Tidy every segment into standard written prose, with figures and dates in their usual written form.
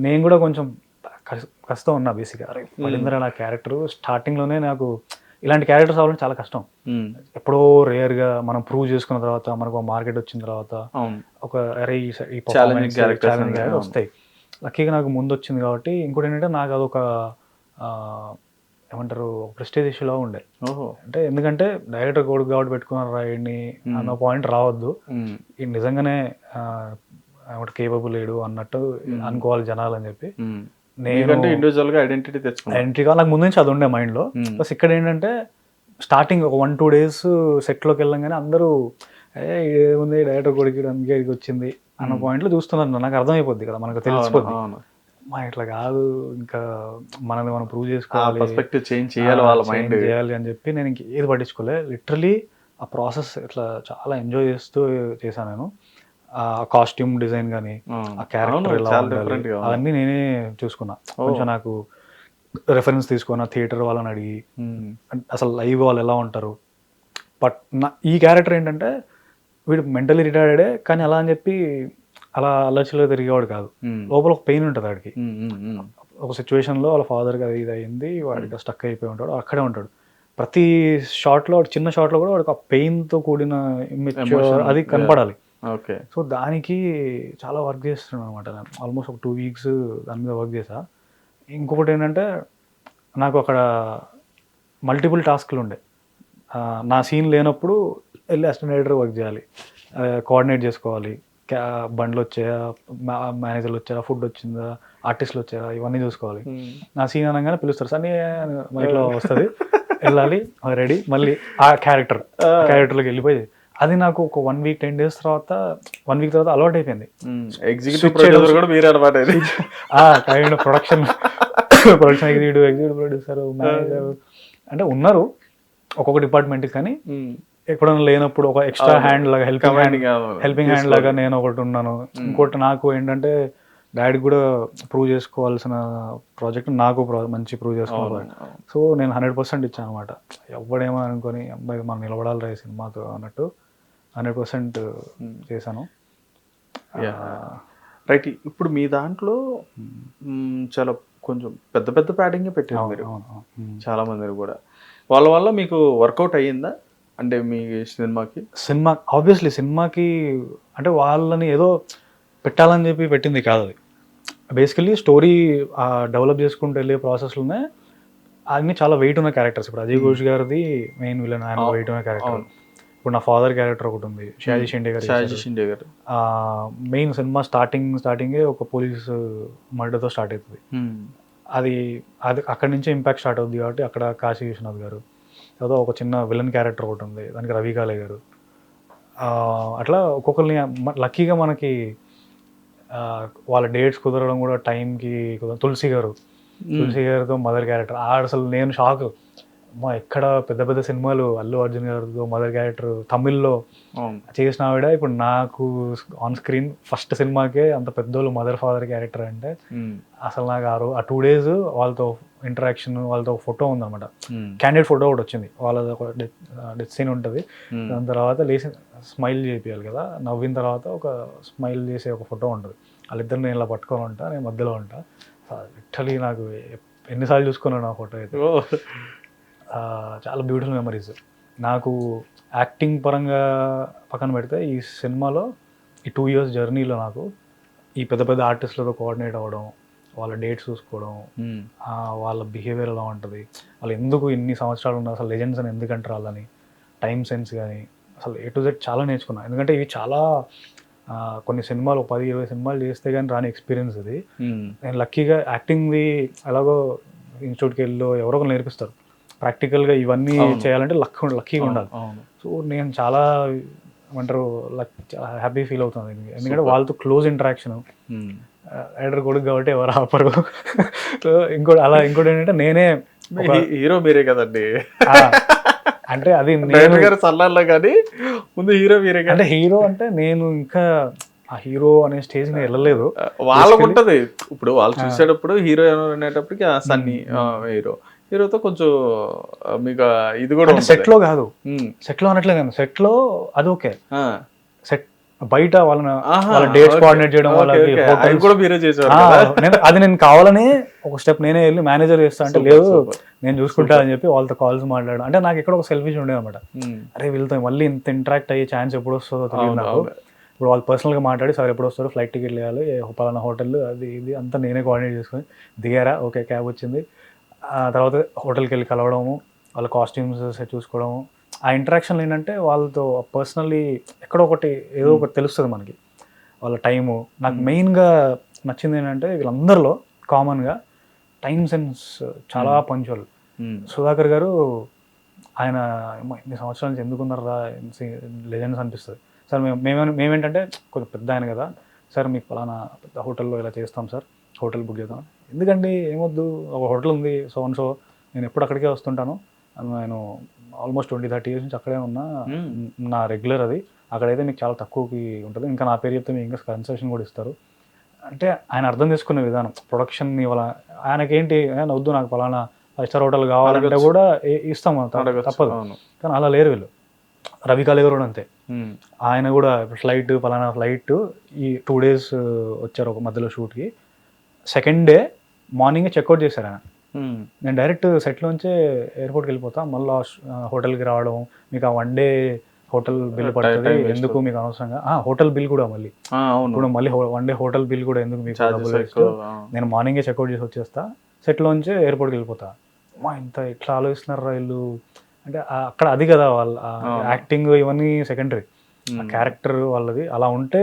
నేను కూడా కొంచెం కష్టం ఉన్నా బేసిక్గా. పడిందిరా నా క్యారెక్టర్ స్టార్టింగ్లోనే నాకు ఇలాంటి క్యారెక్టర్స్ అవ్వడం చాలా కష్టం. ఎప్పుడో రేర్గా మనం ప్రూవ్ చేసుకున్న తర్వాత మనకు మార్కెట్ వచ్చిన తర్వాత ఒక అరే ఈ ఛాలెంజింగ్ క్యారెక్టర్ వస్తాయి. లక్కీగా నాకు ముందు వచ్చింది కాబట్టి. ఇంకోటి ఏంటంటే నాకు అదొక ఏమంటారు ప్రెస్టేజ్ ఇష్యూలా ఉండే. అంటే ఎందుకంటే డైరెక్టర్ కొడుకు కాబట్టి పెట్టుకున్నారు రాయడిని అన్న పాయింట్ రావద్దు. ఈ నిజంగానే కేపబుల్ లేడు అన్నట్టు అనుకోవాలి జనాలు అని చెప్పి నేను ఇండివిజువల్ గా ఐడెంటిటీగా నాకు ముందు నుంచి అది ఉండే మైండ్లో. ప్లస్ ఇక్కడ ఏంటంటే స్టార్టింగ్ ఒక 1-2 days సెట్లోకి వెళ్ళంగానే అందరూ ఏముంది డైరెక్టర్ కొడుకు అందుకే వచ్చింది అన్న పాయింట్లో చూస్తున్నారు. నాకు అర్థమైపోద్ది కదా, మనకు తెలిసిపోద్ది మా ఇట్లా కాదు, ఇంకా మనది మనం ప్రూవ్ చేసుకోవాలి, పర్స్పెక్టివ్ చేంజ్ చేయాలి, వాళ్ళ మైండ్ చేయాలి అని చెప్పి నేను ఇంక ఏది పట్టించుకోలే. లిటరలీ ఆ ప్రాసెస్ ఇట్లా చాలా ఎంజాయ్ చేస్తూ చేశాను నేను. ఆ కాస్ట్యూమ్ డిజైన్ కానీ ఆ క్యారెక్టర్ ఎలా ఉండాలి అవన్నీ నేనే చూసుకున్నా. కొంచెం నాకు రెఫరెన్స్ తీసుకున్నా థియేటర్ వాళ్ళని అడిగి, అసలు లైవ్ వాళ్ళు ఎలా ఉంటారు. బట్ ఈ క్యారెక్టర్ ఏంటంటే వీడు మెంటలీ రిటైర్డే కానీ అలా అని చెప్పి అలా అల్లచిలో తిరిగేవాడు కాదు. లోపల ఒక పెయిన్ ఉంటుంది వాడికి. ఒక సిచ్యువేషన్లో వాళ్ళ ఫాదర్కి అది ఇది అయింది, వాడికి స్టక్ అయిపోయి ఉంటాడు, అక్కడే ఉంటాడు. ప్రతి షాట్లో చిన్న షాట్లో కూడా వాడికి ఆ పెయిన్తో కూడిన అది కనపడాలి. సో దానికి చాలా వర్క్ చేస్తున్నాను అనమాట. నేను ఆల్మోస్ట్ ఒక 2 weeks దాని మీద వర్క్ చేసా. ఇంకొకటి ఏంటంటే నాకు అక్కడ మల్టిపుల్ టాస్క్లు ఉండే. నా సీన్ లేనప్పుడు వెళ్ళి అసిస్టెంట్ డైరెక్టర్ వర్క్ చేయాలి, కోఆర్డినేట్ చేసుకోవాలి, బండ్లు వచ్చాయా, మేనేజర్లు వచ్చారా, ఫుడ్ వచ్చిందా, ఆర్టిస్టులు వచ్చారా, ఇవన్నీ చూసుకోవాలి. నా సీన్ అనగానే పిలుస్తారు, సన్నీ మైక్లో వస్తుంది, వెళ్ళాలి, రెడీ, మళ్ళీ ఆ క్యారెక్టర్లోకి వెళ్ళిపోయి. అది నాకు ఒక 1 week 10 days తర్వాత 1 week తర్వాత అలవాటు అయిపోయింది. ప్రొడక్షన్ ఎగ్జిక్యూటివ్ ప్రొడ్యూసర్, మేనేజర్ అంటే ఉన్నారు ఒక్కొక్క డిపార్ట్మెంట్కి. కానీ ఎప్పుడైనా లేనప్పుడు ఒక ఎక్స్ట్రా హ్యాండ్ లాగా హెల్పింగ్ హ్యాండ్ లాగా నేను ఒకటి ఉన్నాను. ఇంకోటి నాకు ఏంటంటే డాడీ కూడా ప్రూవ్ చేసుకోవాల్సిన ప్రాజెక్ట్ నాకు మంచి ప్రూవ్ చేసుకోవాలి. సో నేను 100% ఇచ్చాను అనమాట. ఎవడేమో అనుకొని అబ్బాయి మనం నిలబడాలి రా సినిమాతో అన్నట్టు 100% చేశాను. రైట్. ఇప్పుడు మీ దాంట్లో చాలా కొంచెం పెద్ద పెద్ద ప్యాడింగే పెట్టారు మీరు చాలా మంది కూడా. వాళ్ళ వల్ల మీకు వర్కౌట్ అయ్యిందా అంటే మీ సినిమా ఆబ్వియస్లీ సినిమాకి అంటే వాళ్ళని ఏదో పెట్టాలని చెప్పి పెట్టింది కాదు అది. బేసికలీ స్టోరీ డెవలప్ చేసుకుంటూ వెళ్ళే ప్రాసెస్లోనే అన్ని చాలా వెయిట్ ఉన్న క్యారెక్టర్స్. ఇప్పుడు అజయ్ ఘోష్ గారిది మెయిన్ విలన్, ఆయన వెయిట్ ఉన్న క్యారెక్టర్. ఇప్పుడు నా ఫాదర్ క్యారెక్టర్ ఒకటి ఉంది, షాజీ షిండే గారు. మెయిన్ సినిమా స్టార్టింగే ఒక పోలీస్ మర్డర్తో స్టార్ట్ అవుతుంది. అది అక్కడి నుంచే ఇంపాక్ట్ స్టార్ట్ అవుతుంది కాబట్టి అక్కడ కాశీ విశ్వనాథ్ గారు, తర్వాత ఒక చిన్న విలన్ క్యారెక్టర్ ఒకటి ఉంది, దానికి రవి కాలే గారు. అట్లా ఒక్కొక్కరిని లక్కీగా మనకి వాళ్ళ డేట్స్ కుదరడం కూడా టైంకి తులసి గారితో మదర్ క్యారెక్టర్. అసలు నేను షాక్, ఎక్కడ పెద్ద పెద్ద సినిమాలు అల్లు అర్జున్ గారితో మదర్ క్యారెక్టర్ తమిళ్లో చేసిన ఆవిడ ఇప్పుడు నాకు ఆన్ స్క్రీన్ ఫస్ట్ సినిమాకే అంత పెద్దోళ్ళు మదర్ ఫాదర్ క్యారెక్టర్ అంటే అసలు నాకు ఆ 2 days వాళ్ళతో ఇంటరాక్షన్, వాళ్ళతో ఫోటో ఉందన్నమాట. క్యాండిడేట్ ఫోటో ఒకటి వచ్చింది, వాళ్ళది ఒక డెత్ సీన్ ఉంటుంది. దాని తర్వాత లేచి స్మైల్ చేయాలి కదా, నవ్విన తర్వాత ఒక స్మైల్ చేసే ఒక ఫోటో ఉంటుంది. వాళ్ళిద్దరు నేను ఇలా పట్టుకొని ఉంటా, నేను మధ్యలో ఉంటా. లిటరలీ నాకు ఎన్నిసార్లు చూసుకున్నాను ఆ ఫోటో అయితే. చాలా బ్యూటిఫుల్ మెమరీస్. నాకు యాక్టింగ్ పరంగా పక్కన పెడితే ఈ సినిమాలో ఈ 2 years జర్నీలో నాకు ఈ పెద్ద పెద్ద ఆర్టిస్టులతో కోఆర్డినేట్ అవ్వడం, వాళ్ళ డేట్స్ చూసుకోవడం, వాళ్ళ బిహేవియర్ ఎలా ఉంటుంది, వాళ్ళు ఎందుకు ఇన్ని సంవత్సరాలు ఉన్నారు, అసలు లెజెండ్స్ అని ఎందుకు అంటారు వాళ్ళని, టైం సెన్స్ కానీ అసలు A to Z చాలా నేర్చుకున్నాను. ఎందుకంటే ఇవి చాలా కొన్ని సినిమాలు 10-20 సినిమాలు చేస్తే కానీ రాని ఎక్స్పీరియన్స్ ఇది. నేను లక్కీగా యాక్టింగ్ది ఎలాగో ఇన్స్టిట్యూట్కి వెళ్ళి ఎవరో ఒకరు నేర్పిస్తారు. ప్రాక్టికల్గా ఇవన్నీ చేయాలంటే లక్కీగా ఉండాలి. సో నేను చాలా ఏమంటారు చాలా హ్యాపీ ఫీల్ అవుతుంది ఎందుకంటే వాళ్ళతో క్లోజ్ ఇంటరాక్షన్. రైడర్ కొడుకు కాబట్టి ఎవరు ఆపరు. సో ఇంకోటి ఏంటంటే నేనే హీరో మీరే కదండి. అంటే అది సల్లాల్లో కానీ ముందు హీరో మీరే. అంటే హీరో అంటే నేను ఇంకా ఆ హీరో అనే స్టేజ్ ని వెళ్ళలేదు. వాళ్ళకు ఉంటది, ఇప్పుడు వాళ్ళు చూసేటప్పుడు హీరో అనేటప్పటికి సన్నీ హీరోతో కొంచెం మీకు ఇది కూడా సెట్ లో కాదు, సెట్ లో అనట్లేదు. సెట్ లో అది ఓకే, సెట్ బయట వాళ్ళ డేట్స్ కోఆర్డినేట్ చేయడం, వాళ్ళకి అది కూడా మీరే చేశారు అది నేను కావాలని ఒక స్టెప్ నేనే వెళ్ళి మేనేజర్ చేస్తా అంటే లేదు నేను చూసుకుంటా అని చెప్పి వాళ్ళతో కాల్స్ మాట్లాడడం. అంటే నాకు ఎక్కడ ఒక సెల్ఫిష్ ఉండేది అనమాట, అరే వీళ్ళతో మళ్ళీ ఇంత ఇంటరాక్ట్ అయ్యే ఛాన్స్ ఎప్పుడు వస్తుందో తెలియదు నాకు. ఇప్పుడు వాళ్ళు పర్సనల్గా మాట్లాడి సార్ ఎప్పుడు వస్తారో, ఫ్లైట్ టికెట్ వేయాలి, పలానా హోటల్ అది ఇది అంతా నేనే కోఆర్డినేట్ చేసుకొని దిగారా, ఓకే క్యాబ్ వచ్చింది, తర్వాత హోటల్కి వెళ్ళి కలవడము, వాళ్ళ కాస్ట్యూమ్స్ చూసుకోవడము. ఆ ఇంటరాక్షన్ ఏంటంటే వాళ్ళతో పర్సనల్లీ ఎక్కడో ఒకటి ఏదో ఒకటి తెలుస్తుంది మనకి, వాళ్ళ టైము. నాకు మెయిన్గా నచ్చింది ఏంటంటే వీళ్ళందరిలో కామన్గా టైం సెన్స్ చాలా పంచువల్. సుధాకర్ గారు ఆయన ఇన్ని సంవత్సరాల నుంచి ఎందుకున్నారా లెజెండ్స్ అనిపిస్తుంది సార్. మేమేంటంటే కొంచెం పెద్ద ఆయన కదా సార్, మీకు ఫలానా పెద్ద హోటల్లో ఇలా చేస్తాం సార్, హోటల్ బుక్ చేద్దాం. ఎందుకండి ఏమొద్దు, ఒక హోటల్ ఉంది సో అండ్ సో, నేను ఎప్పుడు అక్కడికే వస్తుంటాను, నేను ఆల్మోస్ట్ 20-30 years నుంచి అక్కడే ఉన్నా, నా రెగ్యులర్ అది, అక్కడైతే మీకు చాలా తక్కువకి ఉంటుంది, ఇంకా నా పేరు చెప్తే మీకు ఇంకా కన్సెషన్ కూడా ఇస్తారు. అంటే ఆయన అర్థం చేసుకునే విధానం, ప్రొడక్షన్ ఇవాళ ఆయనకేంటి వద్దు నాకు ఫలానా 5-star హోటల్ కావాలంటే కూడా ఇస్తాం తప్పదు, కానీ అలా లేరు వీళ్ళు. రవి కాళే గారు కూడా అంతే, ఆయన కూడా ఫ్లైట్ ఫలానా ఫ్లైట్ ఈ 2 days వచ్చారు ఒక మధ్యలో షూట్కి, సెకండ్ డే మార్నింగే చెక్అవుట్ చేశారు ఆయన. నేను డైరెక్ట్ సెట్లోంచే ఎయిర్పోర్ట్కి వెళ్ళిపోతా, మళ్ళీ హోటల్కి రావడం, మీకు ఆ 1 day హోటల్ బిల్ పడుతుంది, ఎందుకు మీకు అనవసరంగా హోటల్ బిల్ కూడా మళ్ళీ ఇప్పుడు మళ్ళీ 1 day హోటల్ బిల్ కూడా ఎందుకు మీకు డబ్బులు వేస్ట్, నేను మార్నింగే చెక్అవుట్ చేసి వచ్చేస్తా, సెట్లోంచే ఎయిర్పోర్ట్కి వెళ్ళిపోతా. మా ఇంత ఎట్లా ఆలోచిస్తున్నారా వీళ్ళు అంటే, అక్కడ అది కదా వాళ్ళ యాక్టింగ్ ఇవన్నీ సెకండరీ, ఆ క్యారెక్టర్ వాళ్ళది అలా ఉంటే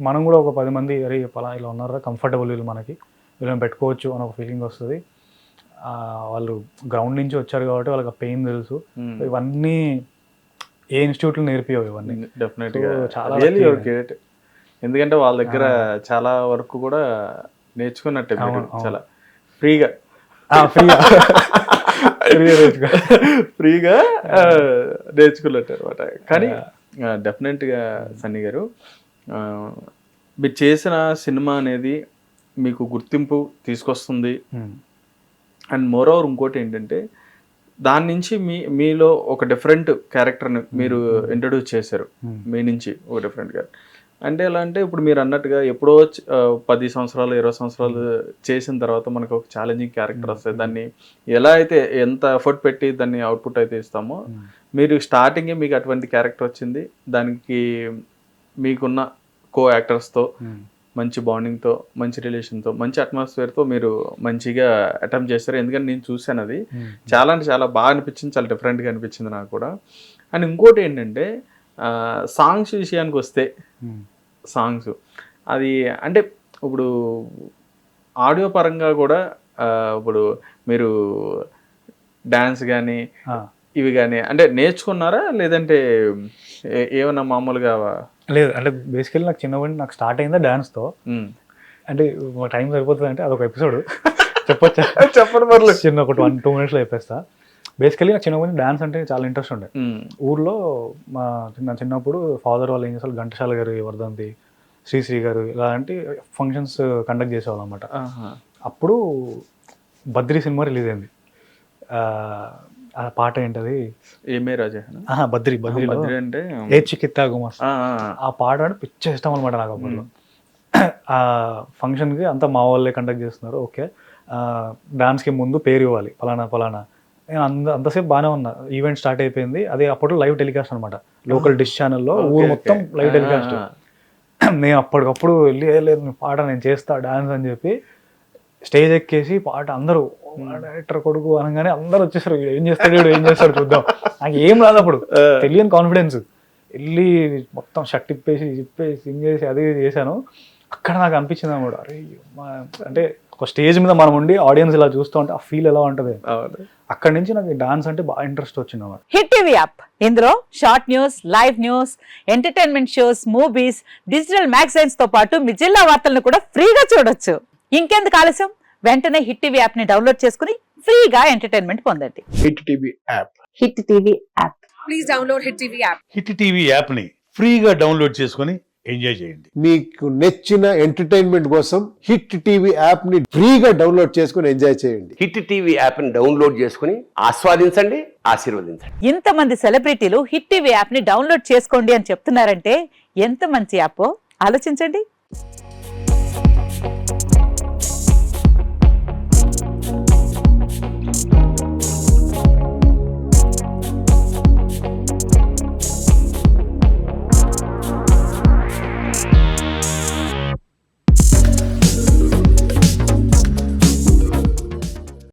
మనం కూడా ఒక 10 మంది అరే ఇలా ఉన్నారా కంఫర్టబుల్ వీళ్ళు మనకి, వీళ్ళని పెట్టుకోవచ్చు అని ఒక ఫీలింగ్ వస్తుంది. వాళ్ళు గ్రౌండ్ నుంచి వచ్చారు కాబట్టి వాళ్ళకి పెయిన్ తెలుసు. ఇవన్నీ ఏ ఇన్స్టిట్యూట్లో నేర్పియవు ఇవన్నీ. డెఫినెట్గా చాలా గ్రేట్, ఎందుకంటే వాళ్ళ దగ్గర చాలా వరకు కూడా నేర్చుకున్నట్టే, చాలా ఫ్రీగా నేర్చుకున్నట్టు అనమాట. కానీ డెఫినెట్గా సన్నీ గారు, మీరు చేసిన సినిమా అనేది మీకు గుర్తింపు తీసుకొస్తుంది. అండ్ మోరోవర్ ఇంకోటి ఏంటంటే, దాని నుంచి మీలో ఒక డిఫరెంట్ క్యారెక్టర్ని మీరు ఇంట్రడ్యూస్ చేశారు, మీ నుంచి ఒక డిఫరెంట్ క్యారెక్టర్. అంటే ఎలా అంటే, ఇప్పుడు మీరు అన్నట్టుగా ఎప్పుడో 10 సంవత్సరాలు 20 సంవత్సరాలు చేసిన తర్వాత మనకు ఒక ఛాలెంజింగ్ క్యారెక్టర్ వస్తుంది, దాన్ని ఎలా అయితే ఎంత ఎఫర్ట్ పెట్టి దాన్ని అవుట్పుట్ అయితే ఇస్తామో, మీరు స్టార్టింగే మీకు అటువంటి క్యారెక్టర్ వచ్చింది, దానికి మీకున్న కో యాక్టర్స్తో మంచి బాండింగ్తో, మంచి రిలేషన్తో, మంచి అట్మాస్ఫియర్తో మీరు మంచిగా అటెంప్ట్ చేస్తారు. ఎందుకంటే నేను చూశాను, అది చాలా అంటే చాలా బాగా అనిపించింది, చాలా డిఫరెంట్గా అనిపించింది నాకు కూడా. అండ్ ఇంకోటి ఏంటంటే, సాంగ్స్ విషయానికి వస్తే, సాంగ్స్ అది అంటే ఇప్పుడు ఆడియో పరంగా కూడా ఇప్పుడు మీరు డ్యాన్స్ కానీ ఇవి కానీ అంటే నేర్చుకున్నారా, లేదంటే ఏమన్నా మామూలుగా? లేదు, అంటే బేసికల్లీ నాకు చిన్నప్పటి నాకు స్టార్ట్ అయిందా డాన్స్తో. అంటే టైం సరిపోతుంది అంటే అదొక ఎపిసోడ్ చెప్పొచ్చా? చెప్పండి పర్లేదు, చిన్న ఒక 1-2 minutes చెప్పేస్తా. బేసికల్లీ నాకు చిన్నప్పటి డాన్స్ అంటే చాలా ఇంట్రెస్ట్ ఉండే. ఊర్లో మా చిన్నప్పుడు ఫాదర్ వాళ్ళు ఏం చేస్తారు, ఘంటసాల గారు, వర్ధంతి, శ్రీశ్రీ గారు ఇలాంటి ఫంక్షన్స్ కండక్ట్ చేసేవాళ్ళు అనమాట. అప్పుడు బద్రీ సినిమా రిలీజ్ అయింది. ఆ పాట ఏంటది, ఏమే రాజా, బద్రీలో అంటే ఏ చికిత్తా గుమార్, ఆ పాట అంటే పిచ్చ ఇష్టం అనమాట నాకు అప్పట్లో. ఆ ఫంక్షన్కి అంతా మా వాళ్ళే కండక్ట్ చేస్తున్నారు, ఓకే డాన్స్కి ముందు పేరు ఇవ్వాలి ఫలానా ఫలానా. నేను అంతసేపు బాగానే ఉన్నా, ఈవెంట్ స్టార్ట్ అయిపోయింది, అది అప్పట్లో లైవ్ టెలికాస్ట్ అనమాట, లోకల్ డిష్ ఛానల్లో ఊరు మొత్తం లైవ్ టెలికాస్ట్. నేను అప్పటికప్పుడు వెళ్ళి లేదు పాట నేను చేస్తా డాన్స్ అని చెప్పి స్టేజ్ ఎక్కేసి పాట అందరూ డైరెక్టర్ కొడుకు అనగానే అందరూ వచ్చేసారు, ఏం చేస్తాడు చూద్దాం. నాకు ఏం రాదు అప్పుడు, తెలియని కాన్ఫిడెన్స్, వెళ్ళి మొత్తం షర్ట్ ఇప్పేసి సింగ్ చేసి అది చేశాను. అక్కడ నాకు అనిపించింది అన్నమాట, అరే అంటే ఒక స్టేజ్ మీద మనం ఉండి ఆడియన్స్ ఇలా చూస్తూ ఉంటే ఆ ఫీల్ ఎలా ఉంటుంది. అక్కడి నుంచి నాకు డాన్స్ అంటే బాగా ఇంట్రెస్ట్ వచ్చింది అన్నమాట. హిట్ టీవీ యాప్, ఇందులో short news, live news, entertainment shows, movies, digital magazines తో పాటు మీ జిల్లా వార్తలను కూడా ఫ్రీగా చూడొచ్చు. ఇంకెందుకు ఆలస్యం, వెంటనే హిట్ టీవీ యాప్ ని డౌన్లోడ్ చేసుకుని ఫ్రీగా ఎంటర్టైన్మెంట్ పొందండి. Hit TV app, hit TV app, please download hit TV app. Hit TV app ని ఫ్రీగా డౌన్లోడ్ చేసుకొని ఎంజాయ్ చేయండి. మీకు నచ్చిన ఎంటర్టైన్మెంట్ కోసం హిట్ టీవీ యాప్ ని ఫ్రీగా డౌన్లోడ్ చేసుకుని ఎంజాయ్ చేయండి. హిట్ టీవీ యాప్ ని డౌన్లోడ్ చేసుకుని ఆస్వాదించండి, ఆశీర్వదించండి. ఇంతమంది సెలబ్రిటీలు హిట్ టీవీ యాప్ ని డౌన్లోడ్ చేసుకోండి అని చెప్తున్నారంటే ఎంత మంచి యాప్ ఆలోచించండి.